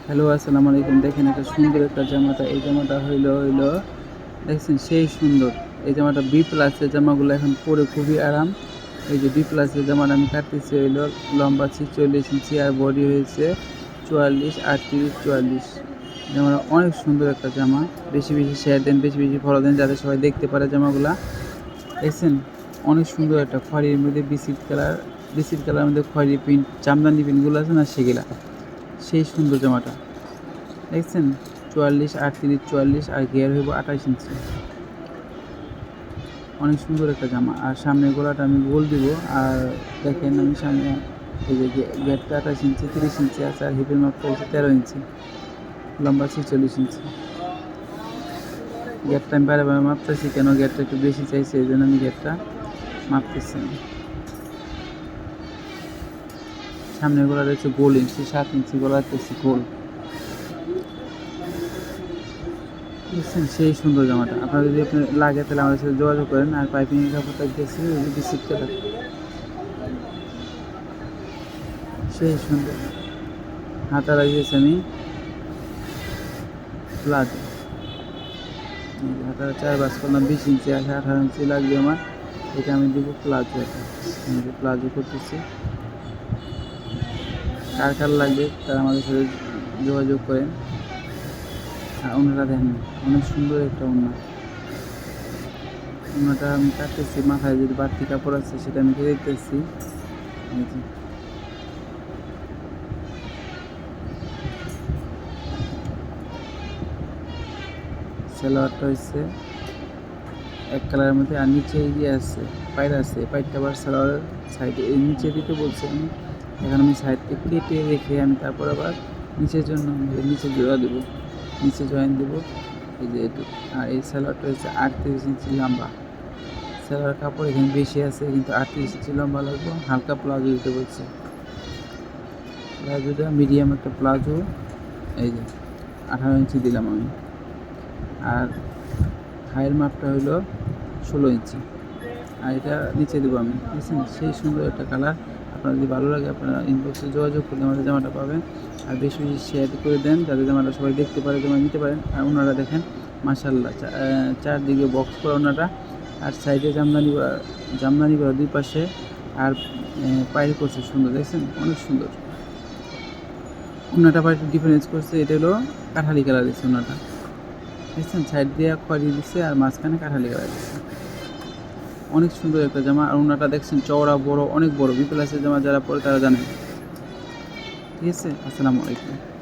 Hello, আসসালামু আলাইকুম। দেখেন একটা সুন্দর একটা জামাটা, এই জামাটা হইলো দেখছেন সেই সুন্দর। এই জামাটা বি প্লাসের জামাগুলো এখন পরে খুবই আরাম। এই যে বি প্লাসের জামাটা আমি কাটতেছি হইলো লম্বা ৪৬ ইঞ্চি আর বডি হয়েছে ৪৪, ৩৮, ৪৪। জামাটা অনেক সুন্দর একটা জামা। বেশি বেশি শেয়ার দেন, বেশি বেশি ফলো দেন যাতে সবাই দেখতে পারে জামাগুলা। দেখছেন অনেক সুন্দর একটা খয়েরির মধ্যে বিস্কিট কালারের মধ্যে খয়েরি প্রিন্ট, জামদানি প্রিন্টগুলো আছে না সেগুলা। সেই সুন্দর জামাটা দেখছেন ৪৪, ৩৮, ৪৪ আর গিয়ার হইব ২৮ ইঞ্চি। অনেক সুন্দর একটা জামা। আর সামনের গলাটা আমি গোল দিব। আর দেখেন আমি সামনে এই যে গেটটা ২৮ ইঞ্চি, ৩০ ইঞ্চি আছে আর হিপের মাপটা হচ্ছে ১৩ ইঞ্চি, লম্বা ৪৬ ইঞ্চি। গেটটা আমি বারে মাপতেছি, কেন গেটটা একটু বেশি চাইছে এই জন্য আমি গেটটা মাপতেছি। সামনের গলাটা হচ্ছে গোল ইঞ্চি, ৭ ইঞ্চি গলা হচ্ছে গোল। বুঝছেন সেই সুন্দর জামাটা। আপনার যদি লাগে তাহলে আমাদের সাথে যোগাযোগ করেন। আর পাইপিংয়ের কাপড়টা দেখছি ওই যে বিস্কিট কালার, সেই সুন্দর। হাতা লাগিয়েছি আমি প্লাজো, হাতাটা ৪ বাস করলাম, ২০ ইঞ্চি আছে, ১৮ ইঞ্চি লাগবে আমার। এটা আমি দেবো প্লাজো। এটা প্লাজো করতেছি। কার কার লাগবে তারা আমাদের সাথে যোগাযোগ করেন। আর ওনারা দেখেন অনেক সুন্দর একটা ওনাটা আমি কাটতেছি, মাথায় যদি বাড়তি কাপড় আছে সেটা আমি কেটে দিতেছি। এই যে সালোয়ারটা হচ্ছে এক কালারের মধ্যে, আর নিচে ইয়ে আছে পায়রা আছে, পাইরটা আবার সালোয়ারের সাইডে এই নিচে দিতে বলছি আমি। এখন আমি সাইড থেকে কেটে রেখে আমি তারপর আবার নিচের জন্য নিচে জোড়া দেবো, নিচে জয়েন দেবো। এই যে এটু। আর এই সালোয়ারটা হচ্ছে ৩৮ ইঞ্চি লম্বা। সালোয়ার কাপড় এখানে বেশি আছে কিন্তু ৩৮ ইঞ্চি লম্বা লাগবে। হালকা প্লাজো দিতে বলছে, প্লাজোটা মিডিয়াম একটা প্লাজো। এই যে ১৮ ইঞ্চি দিলাম আমি। আর থাইয়ের মাপটা হলো ১৬ ইঞ্চি। আর এটা নিচে দেবো আমি, বুঝছেন সেই সুন্দর একটা কালার। আপনার যদি ভালো লাগে আপনারা ইনবক্সে যোগাযোগ করলে আমাদের জামাটা পাবেন। আর বেশি বেশি শেয়ার করে দেন যাতে জামাটা সবাই দেখতে পারে, জামা নিতে পারেন। আর ওনারা দেখেন মাশাআল্লাহ চারদিকে বক্স করা ওনাটা, আর সাইডে জামদানি করা দুই পাশে। আর পায়ের করছে সুন্দর, দেখছেন অনেক সুন্দর। ওনাটা আবার একটু ডিফারেন্স করছে, এটা হলো কাঠালি কালার দিচ্ছে ওনাটা, দেখছেন সাইড দিয়ে খয়েরি দিচ্ছে আর মাঝখানে কাঠালি কালার দিচ্ছে। অনেক সুন্দর একটা জামা। আর ওনাটা দেখছেন চওড়া বড়, অনেক বড়। বি প্লাসের জামা যারা পরে তারা জানেন। ঠিক আছে, আসসালামু আলাইকুম।